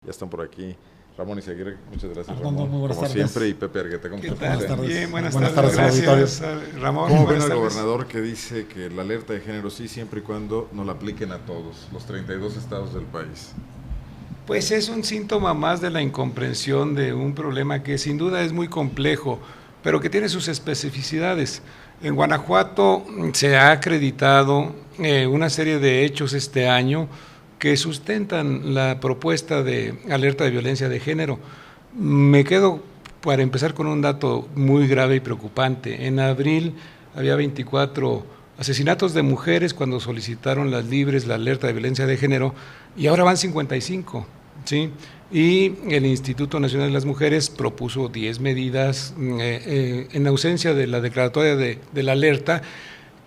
Ya están por aquí Ramón Izaguirre, muchas gracias, Armando, Ramón, muy buenas como tardes. siempre, y Pepe Argueta, ¿cómo estás? Buenas tardes. Bien, buenas Buenas tardes, tardes, gracias, Ramón. ¿Cómo ven buenas al tardes. gobernador que dice que la alerta de género sí, siempre y cuando no la apliquen a todos, los 32 estados del país? Pues es un síntoma más de la incomprensión de un problema que sin duda es muy complejo, pero que tiene sus especificidades. En Guanajuato se ha acreditado una serie de hechos este año que sustentan la propuesta de alerta de violencia de género. Me quedo, para empezar, con un dato muy grave y preocupante. En abril había 24 asesinatos de mujeres cuando solicitaron las libres la alerta de violencia de género, y ahora van 55, ¿sí? Y el Instituto Nacional de las Mujeres propuso 10 medidas en ausencia de la declaratoria de la alerta,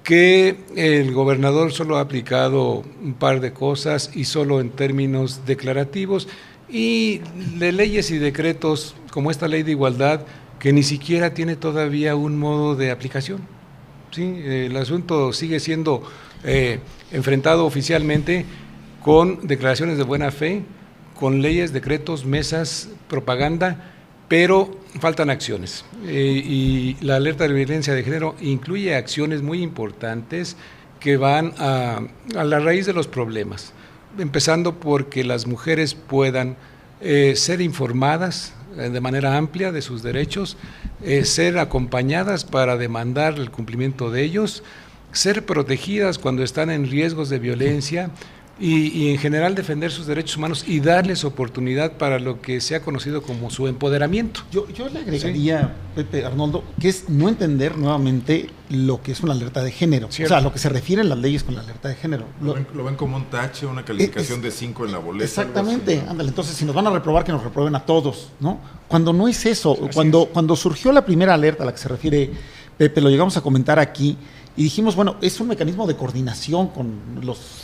que el gobernador solo ha aplicado un par de cosas y solo en términos declarativos, y de leyes y decretos como esta ley de igualdad que ni siquiera tiene todavía un modo de aplicación. Sí, el asunto sigue siendo enfrentado oficialmente con declaraciones de buena fe, con leyes, decretos, mesas, propaganda, pero faltan acciones. Y la alerta de violencia de género incluye acciones muy importantes que van a la raíz de los problemas, empezando porque las mujeres puedan ser informadas de manera amplia de sus derechos, ser acompañadas para demandar el cumplimiento de ellos, ser protegidas cuando están en riesgos de violencia y en general defender sus derechos humanos y darles oportunidad para lo que se ha conocido como su empoderamiento. Yo le agregaría, sí, Pepe, Arnoldo, que es no entender nuevamente lo que es una alerta de género. Cierto. O sea, lo que se refiere en las leyes con la alerta de género. Lo ven como un tache, una calificación de 5 en la boleta. Exactamente, algo así, ¿no? ándale, entonces si nos van a reprobar, que nos reprueben a todos, ¿no? Cuando no es eso, Así cuando surgió la primera alerta a la que se refiere Pepe, lo llegamos a comentar aquí, y dijimos, bueno, es un mecanismo de coordinación con los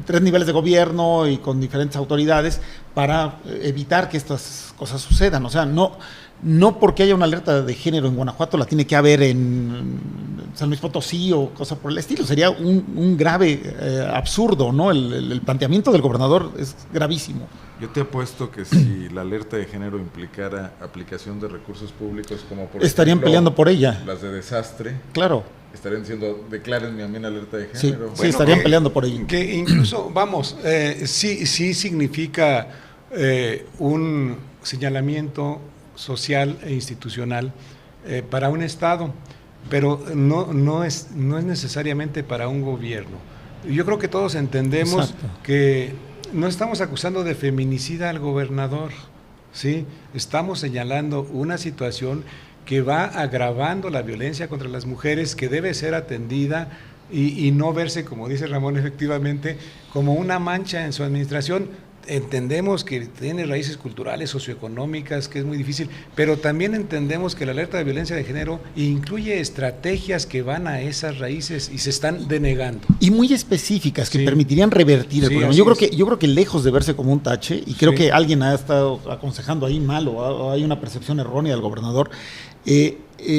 3 niveles de gobierno y con diferentes autoridades para evitar que estas cosas sucedan. O sea, no porque haya una alerta de género en Guanajuato la tiene que haber en San Luis Potosí o cosa por el estilo. Sería un grave absurdo, ¿no? El planteamiento del gobernador es gravísimo. Yo te apuesto que si la alerta de género implicara aplicación de recursos públicos, como por Estarían ejemplo, peleando por ella. las de desastre, Claro. estarían diciendo, declárenme a mí en alerta de Sí, género. sí, estarían peleando por ello. Que incluso, vamos, sí significa un señalamiento social e institucional para un Estado, pero no es necesariamente para un gobierno. Yo creo que todos entendemos Exacto. que no estamos acusando de feminicida al gobernador, ¿sí? Estamos señalando una situación que va agravando la violencia contra las mujeres, que debe ser atendida y no verse, como dice Ramón, efectivamente, como una mancha en su administración. Entendemos que tiene raíces culturales, socioeconómicas, que es muy difícil, pero también entendemos que la alerta de violencia de género incluye estrategias que van a esas raíces y se están denegando. Y muy específicas que Sí. permitirían revertir el Sí, problema. así Yo creo que lejos de verse como un tache, y creo Sí. que alguien ha estado aconsejando ahí mal o hay una percepción errónea del gobernador,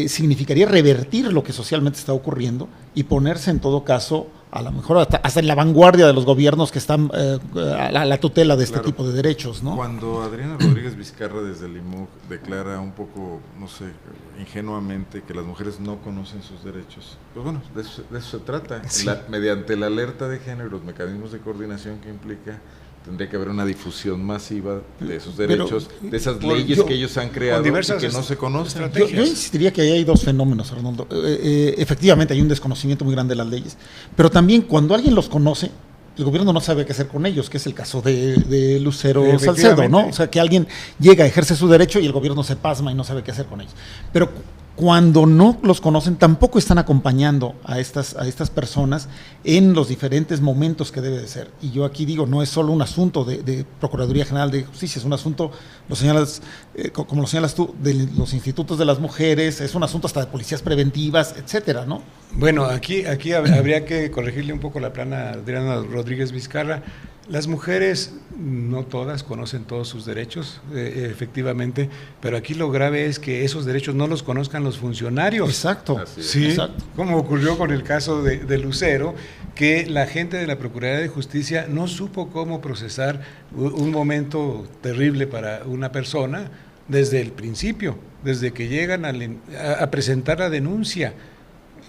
significaría revertir lo que socialmente está ocurriendo y ponerse en todo caso, a lo mejor hasta en la vanguardia de los gobiernos que están a la tutela de este Claro. tipo de derechos, ¿no? Cuando Adriana Rodríguez Vizcarra desde el IMUC declara un poco, no sé, ingenuamente que las mujeres no conocen sus derechos, pues bueno, de eso se trata. Sí. Mediante la alerta de género, los mecanismos de coordenación que implica, tendría que haber una difusión masiva de esos derechos, de esas leyes que ellos han creado y diversas que no se conocen. estrategias. Yo insistiría que ahí hay dos fenómenos, Arnoldo. Efectivamente hay un desconocimiento muy grande de las leyes, pero también cuando alguien los conoce, el gobierno no sabe qué hacer con ellos, que es el caso de Lucero Salcedo, ¿no? O sea, que alguien llega, ejerce su derecho y el gobierno se pasma y no sabe qué hacer con ellos. Pero cuando no los conocen, tampoco están acompañando a estas personas en los diferentes momentos que debe de ser. Y yo aquí digo, no es solo un asunto de Procuraduría General de Justicia, es un asunto, como lo señalas tú, de los institutos de las mujeres, es un asunto hasta de policías preventivas, etcétera, ¿no? Bueno, aquí habría que corregirle un poco la plana a Adriana Rodríguez Vizcarra. Las mujeres, no todas, conocen todos sus derechos, efectivamente, pero aquí lo grave es que esos derechos no los conozcan los funcionarios. Exacto. Sí, exacto. como ocurrió con el caso de Lucero, que la gente de la Procuraduría de Justicia no supo cómo procesar un momento terrible para una persona desde el principio, desde que llegan a presentar la denuncia,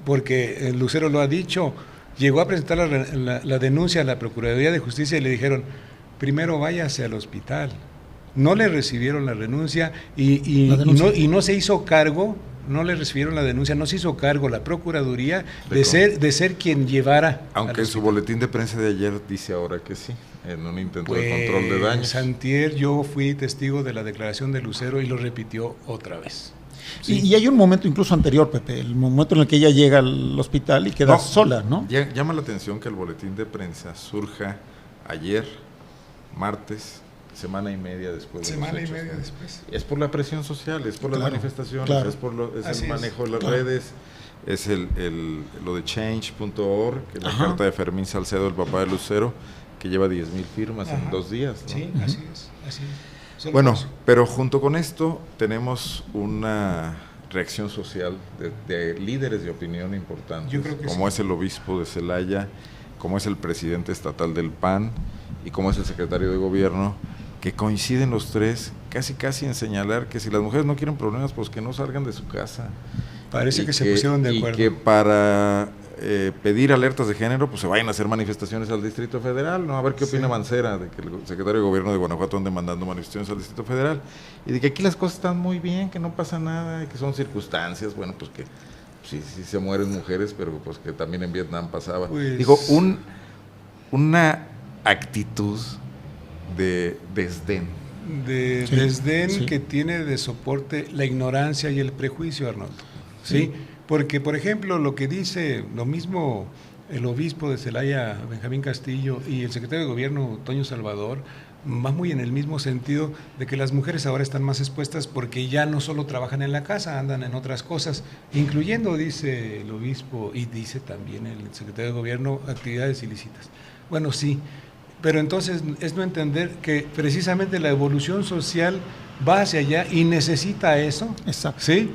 porque Lucero lo ha dicho. Llegó a presentar la denuncia a la Procuraduría de Justicia y le dijeron, primero váyase al hospital. No le recibieron la renuncia y no se hizo cargo, no le recibieron la denuncia, no se hizo cargo la Procuraduría de ser quien llevara. Aunque en su boletín de prensa de ayer dice ahora que sí, en un intento de control de daños. Antier yo fui testigo de la declaración de Lucero y lo repitió otra vez. Sí. Y hay un momento incluso anterior, Pepe, el momento en el que ella llega al hospital y queda sola, ¿no? Llama la atención que el boletín de prensa surja ayer, martes, semana y media después. Después. Es por la presión social, es por las manifestaciones, es por el manejo de las redes, es lo de change.org, que es la carta de Fermín Salcedo, el papá de Lucero, que lleva 10,000 firmas en 2 días, ¿no? Sí, así es. Bueno, pero junto con esto tenemos una reacción social de líderes de opinión importantes, yo creo que como es el obispo de Celaya, como es el presidente estatal del PAN y como es el secretario de gobierno, que coinciden los tres casi en señalar que si las mujeres no quieren problemas, pues que no salgan de su casa. Parece que se pusieron de acuerdo. Y que para pedir alertas de género, pues se vayan a hacer manifestaciones al Distrito Federal, ¿no? A ver qué opina Mancera, de que el secretario de Gobierno de Guanajuato ande mandando manifestaciones al Distrito Federal, y de que aquí las cosas están muy bien, que no pasa nada, que son circunstancias, bueno, pues que sí se mueren mujeres, pero pues que también en Vietnam pasaba. Pues, digo, una actitud de desdén. Desdén que tiene de soporte la ignorancia y el prejuicio, Arnoldo. ¿Sí? Porque, por ejemplo, lo que dice lo mismo el obispo de Celaya, Benjamín Castillo, y el secretario de Gobierno, Toño Salvador, va muy en el mismo sentido de que las mujeres ahora están más expuestas porque ya no solo trabajan en la casa, andan en otras cosas, incluyendo, dice el obispo, y dice también el secretario de Gobierno, actividades ilícitas. Bueno, sí, pero entonces es no entender que precisamente la evolución social va hacia allá y necesita eso. Exacto. ¿Sí?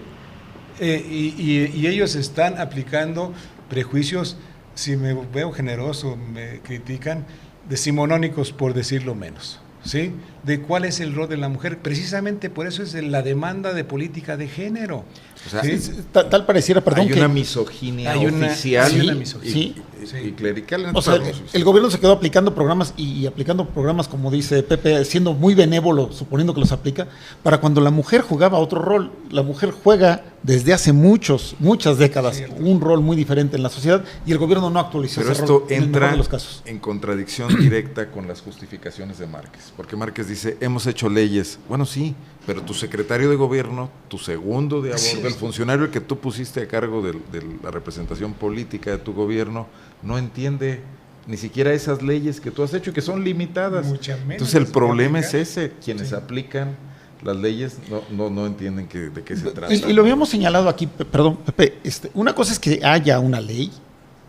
Y ellos están aplicando prejuicios, si me veo generoso, me critican, decimonónicos, por decirlo menos, ¿sí? De cuál es el rol de la mujer. Precisamente por eso es la demanda de política de género. O sea, ¿sí? Tal pareciera, perdón, hay una misoginia oficial y clerical. O sea, el gobierno se quedó aplicando programas y aplicando programas, como dice Pepe, siendo muy benévolo, suponiendo que los aplica, para cuando la mujer jugaba otro rol. La mujer juega desde hace muchas décadas un rol muy diferente en la sociedad y el gobierno no actualizó ese rol. Pero esto entra en contradicción directa con las justificaciones de Márquez, porque Márquez dice, hemos hecho leyes. Bueno, sí, pero tu secretario de gobierno, tu segundo de a bordo, el funcionario que tú pusiste a cargo de la representación política de tu gobierno, no entiende ni siquiera esas leyes que tú has hecho, que son limitadas. Entonces el problema es ese, quienes aplican las leyes no entienden de qué se trata. Y lo habíamos señalado aquí, perdón, Pepe, una cosa es que haya una ley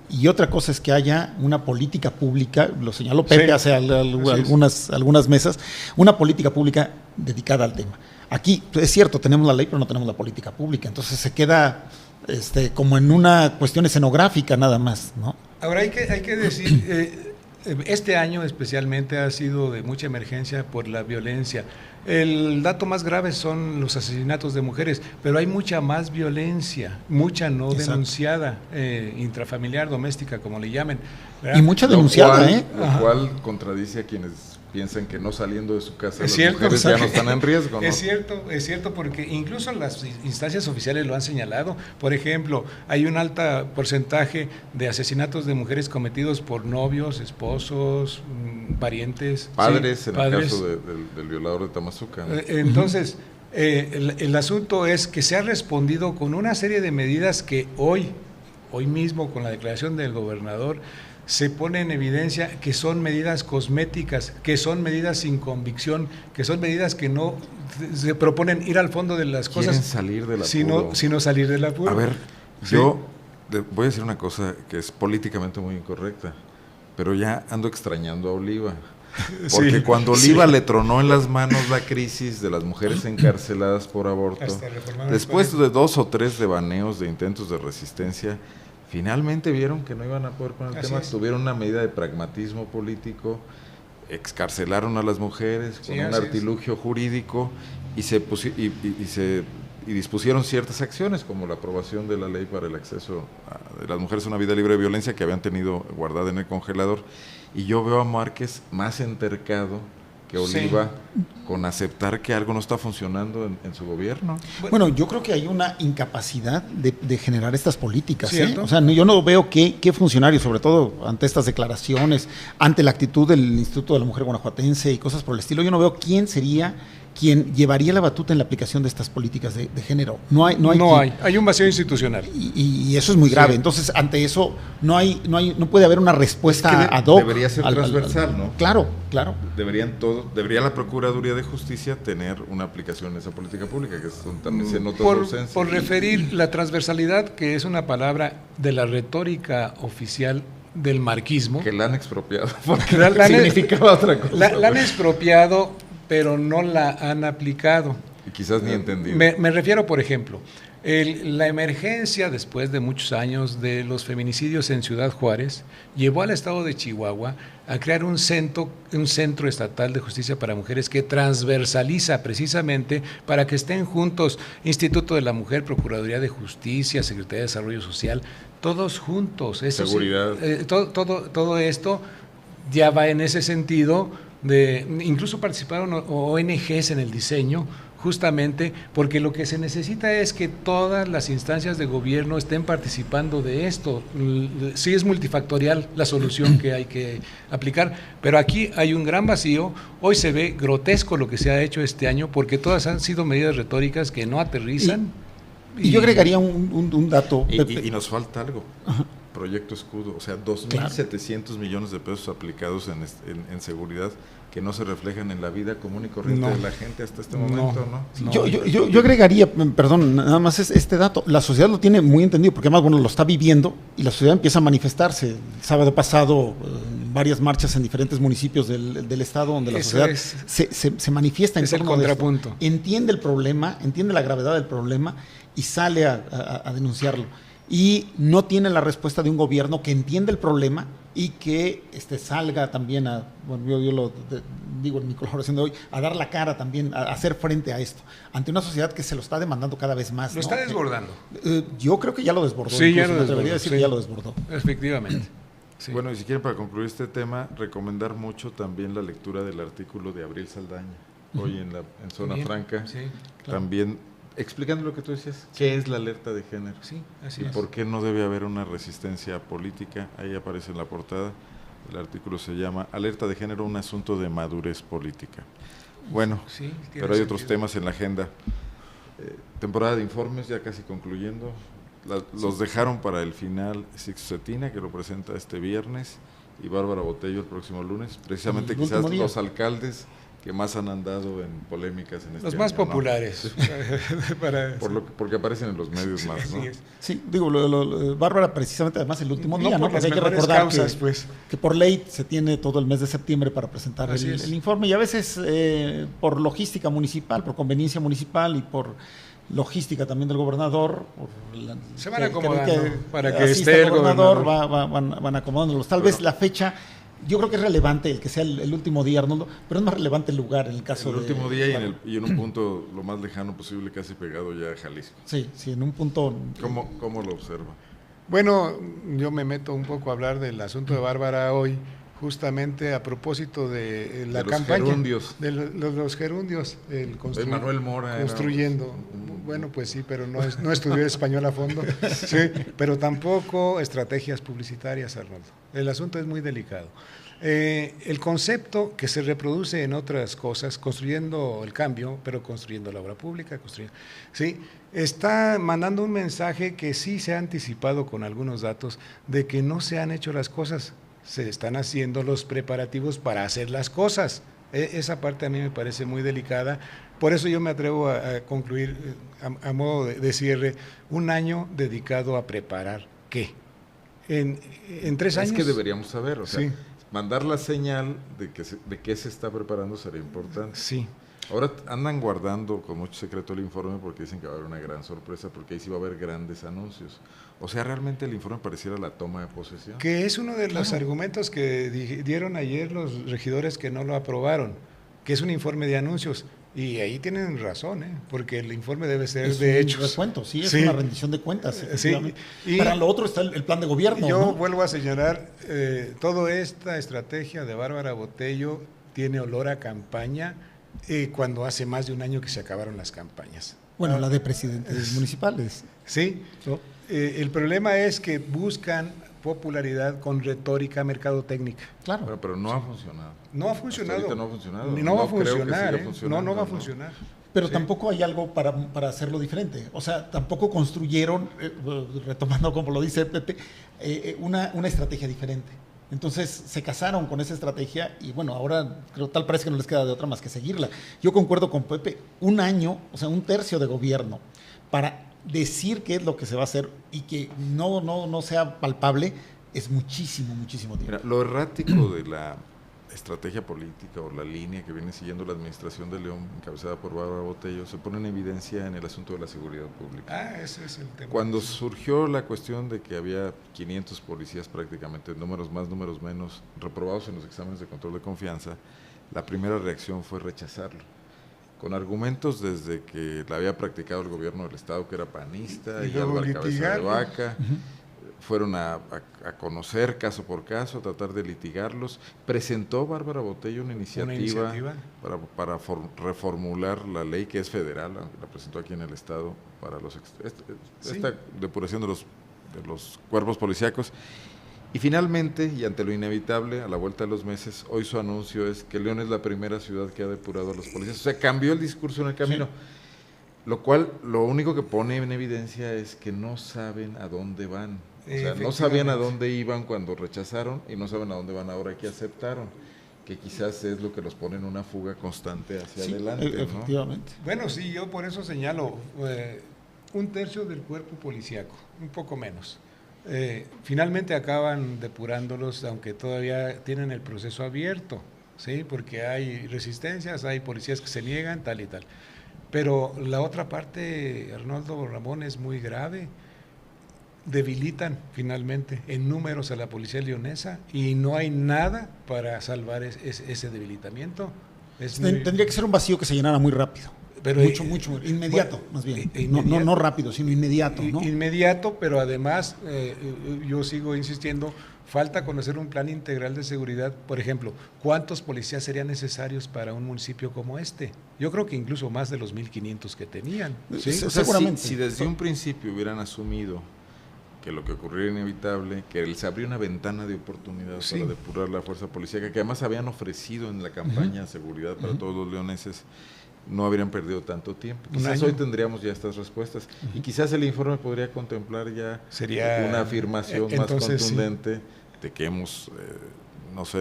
y otra cosa es que haya una política pública, lo señaló Pepe hace algunas mesas, una política pública dedicada al tema. Aquí es cierto, tenemos la ley, pero no tenemos la política pública, entonces se queda como en una cuestión escenográfica nada más, ¿no? Ahora hay que decir, este año especialmente ha sido de mucha emergencia por la violencia. El dato más grave son los asesinatos de mujeres, pero hay mucha más violencia, mucha no denunciada, intrafamiliar, doméstica, como le llamen, ¿verdad? Y mucha denunciada, Lo cual contradice a quienes piensan que no saliendo de su casa las mujeres ya no están en riesgo, ¿no? Es cierto, porque incluso las instancias oficiales lo han señalado. Por ejemplo, hay un alto porcentaje de asesinatos de mujeres cometidos por novios, esposos, parientes. Padres, en el caso del violador de Tamazuca, ¿no? Entonces, el asunto es que se ha respondido con una serie de medidas que hoy mismo, con la declaración del gobernador, se pone en evidencia que son medidas cosméticas, que son medidas sin convicción, que son medidas que no se proponen ir al fondo de las cosas, salir del apuro, sino salir del apuro. A ver, yo voy a decir una cosa que es políticamente muy incorrecta, pero ya ando extrañando a Oliva. Porque Sí, cuando Oliva le tronó en las manos la crisis de las mujeres encarceladas por aborto, Hasta reformaron el después código. de 2 o 3 devaneos de intentos de resistencia, finalmente vieron que no iban a poder con el Así tema, es. tuvieron una medida de pragmatismo político, excarcelaron a las mujeres con Sí, un así es. artilugio jurídico y dispusieron ciertas acciones, como la aprobación de la ley para el acceso de las mujeres a una vida libre de violencia que habían tenido guardada en el congelador. Y yo veo a Márquez más entercado que Oliva con aceptar que algo no está funcionando en su gobierno. Bueno, yo creo que hay una incapacidad de generar estas políticas. ¿Cierto? O sea, yo no veo qué funcionarios, sobre todo ante estas declaraciones, ante la actitud del Instituto de la Mujer Guanajuatense y cosas por el estilo, yo no veo quién sería quien llevaría la batuta en la aplicación de estas políticas de género. No hay Hay un vacío institucional. y eso es muy grave. Entonces, ante eso no puede haber una respuesta Es que ad hoc. debería ser transversal, ¿no? Claro. Debería la Procuraduría de Justicia tener una aplicación en esa política pública, que es donde también se nota su ausencia. Por referir la transversalidad, que es una palabra de la retórica oficial del marquismo. Que la han expropiado, porque La han- significaba otra cosa. La han expropiado, pero no la han aplicado. Y quizás ni entendido. Me refiero, por ejemplo, la emergencia después de muchos años de los feminicidios en Ciudad Juárez llevó al estado de Chihuahua a crear un centro estatal de justicia para mujeres que transversaliza precisamente para que estén juntos Instituto de la Mujer, Procuraduría de Justicia, Secretaría de Desarrollo Social, todos juntos. Eso Seguridad. Sí, todo esto ya va en ese sentido. Incluso participaron ONGs en el diseño, justamente porque lo que se necesita es que todas las instancias de gobierno estén participando de esto. Sí es multifactorial la solución que hay que aplicar, pero aquí hay un gran vacío. Hoy se ve grotesco lo que se ha hecho este año porque todas han sido medidas retóricas que no aterrizan. Y yo agregaría un dato. Y nos falta algo. Ajá. Proyecto Escudo, o sea, 2.700 millones de pesos aplicados en seguridad que no se reflejan en la vida común y corriente de la gente hasta este momento, ¿no? Yo agregaría, perdón, nada más este dato, la sociedad lo tiene muy entendido, porque además, bueno, lo está viviendo y la sociedad empieza a manifestarse. El sábado pasado, varias marchas en diferentes municipios del estado donde la sociedad se manifiesta en torno el contrapunto. De esto. Entiende el problema, entiende la gravedad del problema y sale a denunciarlo. Y no tiene la respuesta de un gobierno que entiende el problema y que salga también yo lo digo en mi colaboración de hoy, a dar la cara también, a hacer frente a esto, ante una sociedad que se lo está demandando cada vez más. Lo está desbordando. Yo creo que ya lo desbordó. Sí, ya lo desbordó. Debería decir que ya lo desbordó. Efectivamente. Sí. Bueno, y si quieren, para concluir este tema, recomendar mucho también la lectura del artículo de Abril Saldaña, hoy en Zona Franca, sí, claro. También explicando lo que tú decías, ¿qué es la alerta de género? Sí, así y es. por qué no debe haber una resistencia política. Ahí aparece en la portada. El artículo se llama Alerta de género, un asunto de madurez política. Bueno, sí, pero hay otros temas en la agenda. Temporada de informes, ya casi concluyendo. Los dejaron para el final Sixto Cetina, que lo presenta este viernes, y Bárbara Botello el próximo lunes. Precisamente quizás los alcaldes que más han andado en polémicas en este los más año, populares. ¿no? Porque aparecen en los medios más, ¿no? Sí, digo, Bárbara precisamente además el último día, ¿no? Porque hay que recordar causas, que por ley se tiene todo el mes de septiembre para presentar el informe, y a veces por logística municipal, por conveniencia municipal y por logística también del gobernador, se van acomodando para que esté el gobernador. Van acomodándolos. Tal vez la fecha. Yo creo que es relevante el que sea el último día, Arnoldo, pero es más relevante el lugar en el caso el último día y en un punto lo más lejano posible, casi pegado ya a Jalisco. Sí, en un punto. ¿Cómo lo observa? Bueno, yo me meto un poco a hablar del asunto de Bárbara hoy, justamente a propósito de la campaña gerundios. De los gerundios, el Manuel Mora construyendo. Bueno, pues sí, pero no estudió español a fondo, sí, pero tampoco estrategias publicitarias, Arnoldo. El asunto es muy delicado. El concepto que se reproduce en otras cosas, construyendo el cambio, pero construyendo la obra pública, ¿sí? Está mandando un mensaje que sí se ha anticipado con algunos datos de que no se han hecho las cosas, se están haciendo los preparativos para hacer las cosas. Esa parte a mí me parece muy delicada. Por eso yo me atrevo a concluir a modo de cierre un año dedicado a preparar ¿qué? En 3 años. Es que deberíamos saber, o sea, mandar la señal de que se está preparando sería importante. Sí. Ahora andan guardando con mucho secreto el informe porque dicen que va a haber una gran sorpresa, porque ahí sí va a haber grandes anuncios. O sea, realmente el informe pareciera la toma de posesión. Que es uno de los argumentos que dieron ayer los regidores que no lo aprobaron, que es un informe de anuncios. Y ahí tienen razón, porque el informe debe ser es de un hechos. Recuento, sí, es una rendición de cuentas. Sí. Y para lo otro está el plan de gobierno. Yo vuelvo a señalar, toda esta estrategia de Bárbara Botello tiene olor a campaña cuando hace más de un año que se acabaron las campañas. Bueno, la de presidentes municipales. Sí, ¿no? El problema es que buscan popularidad con retórica mercadotécnica. Claro. Bueno, pero no ha funcionado. No ha funcionado. No ha funcionado. No va a funcionar. No va a funcionar. Pero tampoco hay algo para hacerlo diferente. O sea, tampoco construyeron, retomando como lo dice Pepe, una estrategia diferente. Entonces se casaron con esa estrategia y bueno, ahora creo tal parece que no les queda de otra más que seguirla. Yo concuerdo con Pepe, un año, o sea, un tercio de gobierno para decir qué es lo que se va a hacer y que no sea palpable es muchísimo tiempo. Mira, lo errático de la estrategia política o la línea que viene siguiendo la administración de León, encabezada por Bárbara Botello, se pone en evidencia en el asunto de la seguridad pública. Ese es el tema. Cuando surgió la cuestión de que había 500 policías prácticamente, números más, números menos, reprobados en los exámenes de control de confianza, la primera reacción fue rechazarlo, con argumentos desde que la había practicado el gobierno del estado, que era panista, y Álvaro Cabeza de Vaca. Fueron a conocer caso por caso, a tratar de litigarlos. Presentó Bárbara Botello una iniciativa para reformular la ley que es federal, la presentó aquí en el estado para esta depuración de los cuerpos policíacos. Y finalmente, y ante lo inevitable, a la vuelta de los meses, hoy su anuncio es que León es la primera ciudad que ha depurado a los policías. O sea, cambió el discurso en el camino. Sí. Lo cual, lo único que pone en evidencia es que no saben a dónde van. O sea, no sabían a dónde iban cuando rechazaron y no saben a dónde van ahora que aceptaron, que quizás es lo que los pone en una fuga constante hacia adelante. Efectivamente. ¿No? Bueno, sí, yo por eso señalo un tercio del cuerpo policíaco, un poco menos. Finalmente acaban depurándolos, aunque todavía tienen el proceso abierto, ¿sí? Porque hay resistencias, hay policías que se niegan, tal y tal. Pero la otra parte, Arnoldo Ramón, es muy grave. Debilitan finalmente en números a la policía leonesa y no hay nada para salvar ese debilitamiento. Tendría que ser un vacío que se llenara muy rápido. Pero mucho, inmediato, bueno, más bien. No rápido, sino inmediato. ¿No? Inmediato, pero además, yo sigo insistiendo, falta conocer un plan integral de seguridad. Por ejemplo, ¿cuántos policías serían necesarios para un municipio como este? Yo creo que incluso más de los 1,500 que tenían. ¿Sí? O sea, seguramente. Si desde un principio hubieran asumido que lo que ocurriera inevitable, que se abrió una ventana de oportunidad para depurar la fuerza policíaca, que además habían ofrecido en la campaña seguridad para todos los leoneses, no habrían perdido tanto tiempo. Quizás hoy tendríamos ya estas respuestas y quizás el informe podría contemplar ya una afirmación más contundente de que hemos,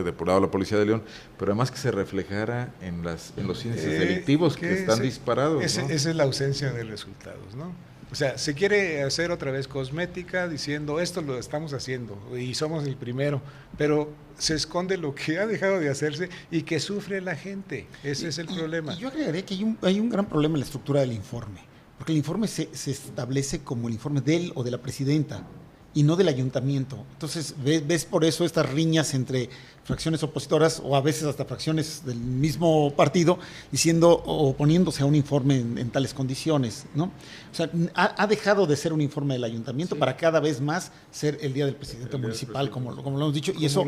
depurado la policía de León, pero además que se reflejara en los índices delictivos que están disparados. Esa es la ausencia de resultados, ¿no? O sea, se quiere hacer otra vez cosmética diciendo esto lo estamos haciendo y somos el primero, pero se esconde lo que ha dejado de hacerse y que sufre la gente. Ese es el problema. Y yo agregaría que hay un gran problema en la estructura del informe, porque el informe se establece como el informe de él o de la presidenta y no del ayuntamiento. Entonces, ves por eso estas riñas entre fracciones opositoras o a veces hasta fracciones del mismo partido diciendo o oponiéndose a un informe en tales condiciones, ¿no? O sea, ha dejado de ser un informe del ayuntamiento para cada vez más ser el día del presidente municipal, como lo hemos dicho, y eso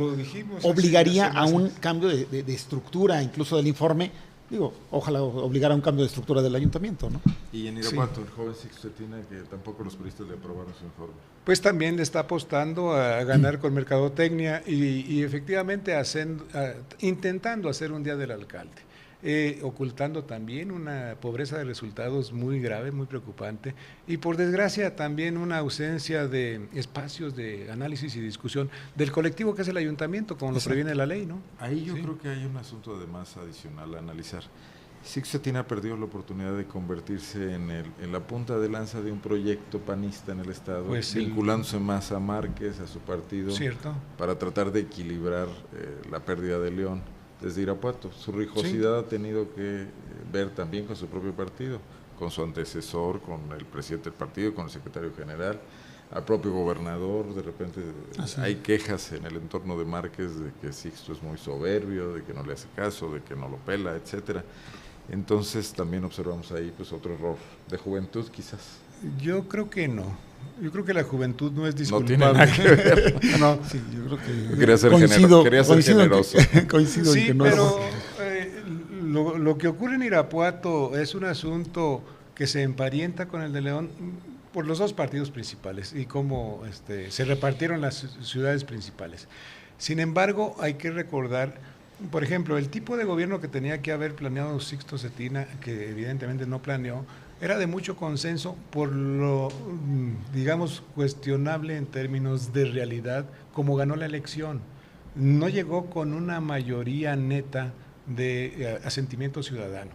obligaría a un cambio de estructura incluso del informe. Digo, ojalá obligara a un cambio de estructura del ayuntamiento, ¿no? Y en Irapuato, el joven Sixto Cetina, que tampoco los periodistas le aprobaron su informe. Pues también le está apostando a ganar con mercadotecnia y efectivamente intentando hacer un día del alcalde. Ocultando también una pobreza de resultados muy grave, muy preocupante, y por desgracia también una ausencia de espacios de análisis y discusión del colectivo que es el ayuntamiento, como lo previene la ley, ¿no? Ahí yo creo que hay un asunto además adicional a analizar. Sixto Cetina ha perdido la oportunidad de convertirse en la punta de lanza de un proyecto panista en el Estado, pues vinculándose más a Márquez, a su partido, cierto, para tratar de equilibrar la pérdida de León desde Irapuato. Su rijosidad ha tenido que ver también con su propio partido, con su antecesor, con el presidente del partido, con el secretario general, al propio gobernador. De repente hay quejas en el entorno de Márquez de que Sixto es muy soberbio, de que no le hace caso, de que no lo pela, etcétera. Entonces también observamos ahí pues otro error de juventud quizás. Yo creo que no. Yo creo que la juventud no es disculpable. No tiene nada que ver. No, sí, yo creo que quería ser generoso. Coincido sí, en que no pero lo que ocurre en Irapuato es un asunto que se emparenta con el de León por los dos partidos principales y cómo se repartieron las ciudades principales. Sin embargo, hay que recordar, por ejemplo, el tipo de gobierno que tenía que haber planeado Sixto Cetina, que evidentemente no planeó, era de mucho consenso por lo, digamos, cuestionable en términos de realidad, como ganó la elección. No llegó con una mayoría neta de asentimiento ciudadano.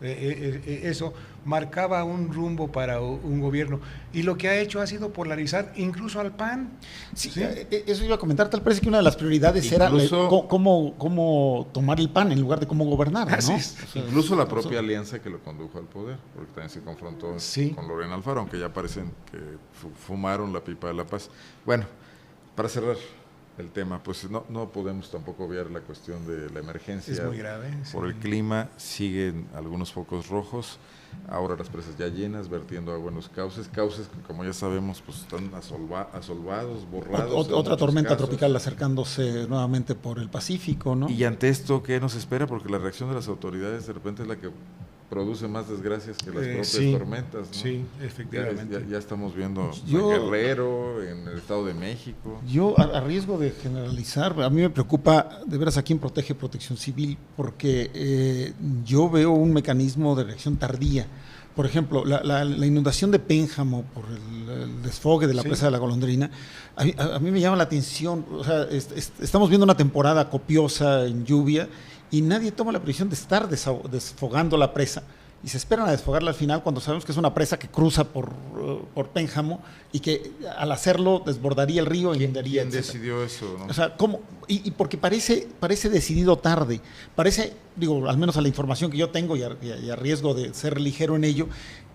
Eso marcaba un rumbo para un gobierno, y lo que ha hecho ha sido polarizar incluso al PAN. Sí, ¿sí? Eso iba a comentar. Tal parece que una de las prioridades incluso, era cómo tomar el PAN en lugar de cómo gobernar, ¿no? O sea, incluso la propia alianza que lo condujo al poder, porque también se confrontó con Lorena Alfaro, aunque ya parecen que fumaron la pipa de la paz. Bueno, para cerrar el tema, pues no podemos tampoco obviar la cuestión de la emergencia. Es muy grave. Por el clima, siguen algunos focos rojos, ahora las presas ya llenas, vertiendo agua en los cauces que, como ya sabemos, pues están asolvados, borrados. Otra tormenta tropical acercándose nuevamente por el Pacífico, ¿no? Y ante esto, ¿qué nos espera? Porque la reacción de las autoridades de repente es la que produce más desgracias que las propias tormentas, ¿no? Sí, efectivamente. Ya estamos viendo en Guerrero, en el Estado de México. Yo, a riesgo de generalizar, a mí me preocupa de veras a quién protege Protección Civil, porque yo veo un mecanismo de reacción tardía. Por ejemplo, la inundación de Pénjamo por el desfogue de la presa de la Golondrina, a mí me llama la atención. O sea, estamos viendo una temporada copiosa en lluvia y nadie toma la previsión de estar desfogando la presa, y se esperan a desfogarla al final cuando sabemos que es una presa que cruza por Pénjamo y que al hacerlo desbordaría el río y inundaría. ¿Quién decidió eso, no? O sea, ¿cómo? Y porque parece decidido tarde, digo, al menos a la información que yo tengo y a riesgo de ser ligero en ello,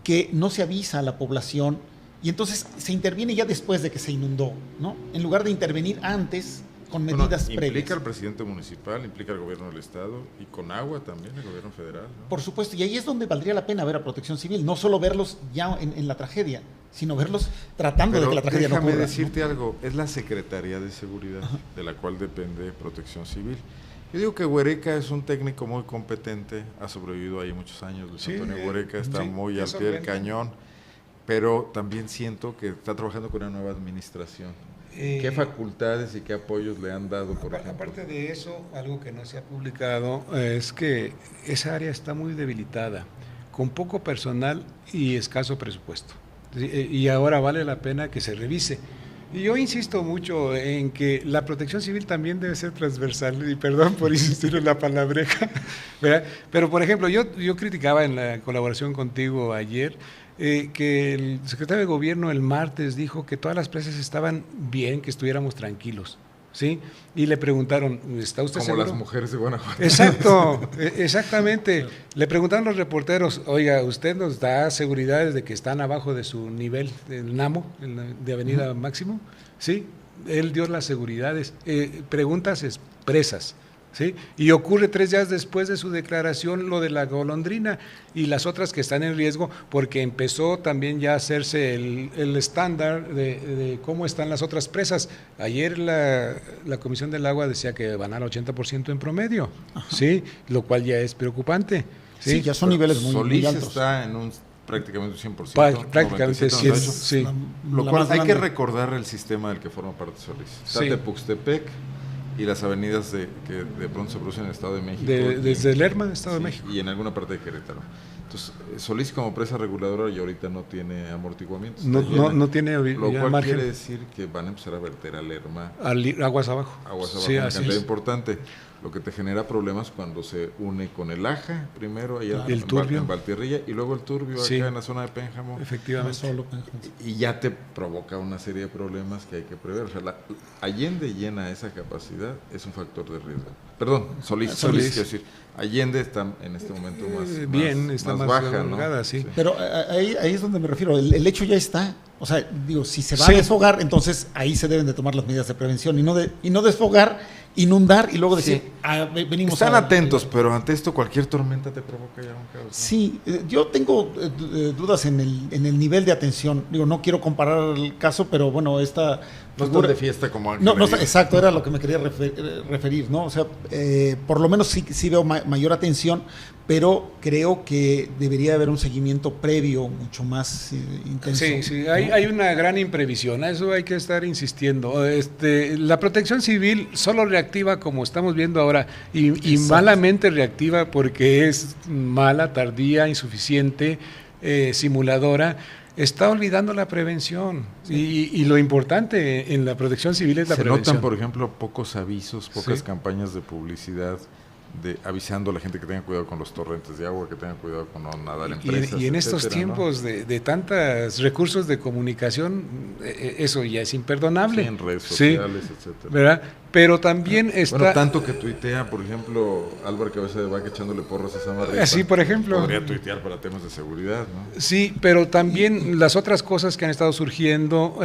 que no se avisa a la población y entonces se interviene ya después de que se inundó, ¿no? En lugar de intervenir antes con medidas previas. Implica al presidente municipal, implica al gobierno del estado y con agua también el gobierno federal, ¿no? Por supuesto, y ahí es donde valdría la pena ver a Protección Civil, no solo verlos ya en la tragedia, sino verlos tratando de que la tragedia no ocurra. Déjame decirte algo, es la Secretaría de Seguridad de la cual depende Protección Civil. Yo digo que Huereca es un técnico muy competente, ha sobrevivido ahí muchos años, Luis Antonio Huereca está muy al pie del cañón, pero también siento que está trabajando con una nueva administración. ¿Qué facultades y qué apoyos le han dado, por ejemplo? Aparte de eso, algo que no se ha publicado es que esa área está muy debilitada, con poco personal y escaso presupuesto. Y ahora vale la pena que se revise. Y yo insisto mucho en que la Protección Civil también debe ser transversal, y perdón por insistir en la palabreja, ¿verdad? Pero por ejemplo, yo criticaba en la colaboración contigo ayer que el secretario de Gobierno el martes dijo que todas las presas estaban bien, que estuviéramos tranquilos, ¿sí? Y le preguntaron, ¿está usted seguro? Como las mujeres de Guanajuato. Exacto, exactamente. Le preguntaron los reporteros, oiga, ¿usted nos da seguridades de que están abajo de su nivel, del NAMO, de Avenida Máximo? Sí, él dio las seguridades. Preguntas expresas. ¿Sí? Y ocurre 3 días después de su declaración lo de la Golondrina y las otras que están en riesgo, porque empezó también ya a hacerse el estándar de cómo están las otras presas. Ayer la Comisión del Agua decía que van al 80% en promedio, ¿sí? Lo cual ya es preocupante. Sí, ya son niveles muy altos. Está en prácticamente un 100%. Prácticamente 100%, sí. Lo cual hay que recordar el sistema del que forma parte Solís. Está Tepuxtepec y las avenidas que de pronto se producen en el Estado de México. Desde Lerma, Estado de México. Y en alguna parte de Querétaro. Entonces, Solís como presa reguladora y ahorita no tiene amortiguamientos. No tiene lo cual margen. Quiere decir que van a empezar a verter a Lerma. Aguas abajo. Una cantidad importante. Lo que te genera problemas cuando se une con el Aja, primero allá El Turbio. en Valtierrilla, y luego el Turbio Sí. acá en la zona de Pénjamo. Efectivamente. Solo, Y ya te provoca una serie de problemas que hay que prever. O sea, Allende llena esa capacidad, es un factor de riesgo. Perdón, Solís, quiero decir. Allende está en este momento más baja, ¿no? Sí. Pero ahí es donde me refiero, el hecho ya está. O sea, digo, si se va a desfogar, entonces ahí se deben de tomar las medidas de prevención y no desfogar, inundar y luego decir, venimos. Están atentos, pero ante esto cualquier tormenta te provoca ya un caos, ¿no? Sí, yo tengo dudas en el nivel de atención. Digo, no quiero comparar el caso, pero bueno, esta no están de fiesta como Ángel. No, exacto, era lo que me quería referir, ¿no? O sea, por lo menos sí veo mayor atención, pero creo que debería haber un seguimiento previo mucho más intenso. Sí, ¿no? hay una gran imprevisión, a eso hay que estar insistiendo. La Protección Civil solo reactiva como estamos viendo ahora y malamente reactiva porque es mala, tardía, insuficiente, simuladora. Está olvidando la prevención y lo importante en la Protección Civil es la prevención. Se notan, por ejemplo, pocos avisos, pocas campañas de publicidad avisando a la gente que tenga cuidado con los torrentes de agua, que tenga cuidado con no nadar en presas, y en estos etcétera, tiempos, ¿no?, de tantos recursos de comunicación, eso ya es imperdonable. Sí, en redes sociales, etcétera. ¿Verdad? Pero también está... Bueno, tanto que tuitea, por ejemplo, Álvaro Cabeza de Vaca echándole porros a Samarripa. Así, por ejemplo. Podría tuitear para temas de seguridad, ¿no? Sí, pero también las otras cosas que han estado surgiendo,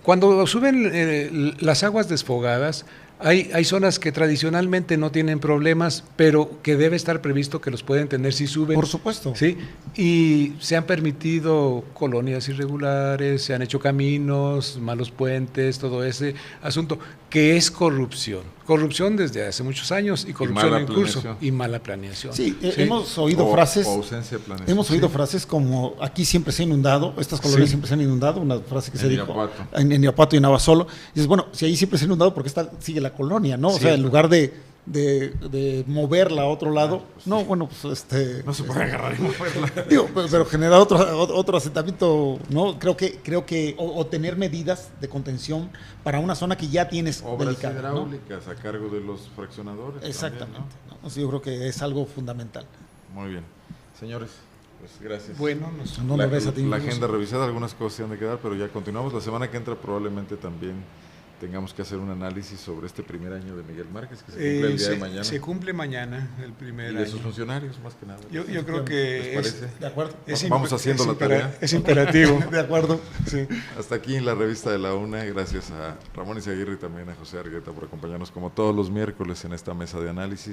cuando suben las aguas desfogadas, hay zonas que tradicionalmente no tienen problemas, pero que debe estar previsto que los pueden tener si suben. Por supuesto. Sí, y se han permitido colonias irregulares, se han hecho caminos, malos puentes, todo ese asunto, que es corrupción. Corrupción desde hace muchos años y corrupción en curso y mala planeación. Sí, hemos oído frases. O ausencia de planeación. Hemos oído frases como aquí siempre se ha inundado, estas colonias siempre se han inundado, una frase que se dijo en Irapuato y en Abasolo. Y dices, bueno, si ahí siempre se ha inundado, ¿por qué sigue la colonia, no? O sea, en lugar de moverla a otro lado, no, bueno, pues no se puede agarrar y moverla. Digo, pero generar otro asentamiento, ¿no? Creo que o tener medidas de contención para una zona que ya tienes obras delicada, hidráulicas, ¿no?, a cargo de los fraccionadores. Exactamente. También, ¿no? ¿no? Yo creo que es algo fundamental. Muy bien. Señores, pues gracias. Bueno, la agenda revisada, algunas cosas se han de quedar, pero ya continuamos. La semana que entra probablemente también tengamos que hacer un análisis sobre este primer año de Miguel Márquez, que se cumple el día de mañana. Se cumple mañana el primer año. Y de sus funcionarios, más que nada. Yo creo que ¿les parece? De acuerdo. Vamos haciendo la tarea. Es imperativo. De acuerdo. Sí. Hasta aquí en la revista de la UNA. Gracias a Ramón Izaguirre y también a José Argueta por acompañarnos como todos los miércoles en esta mesa de análisis.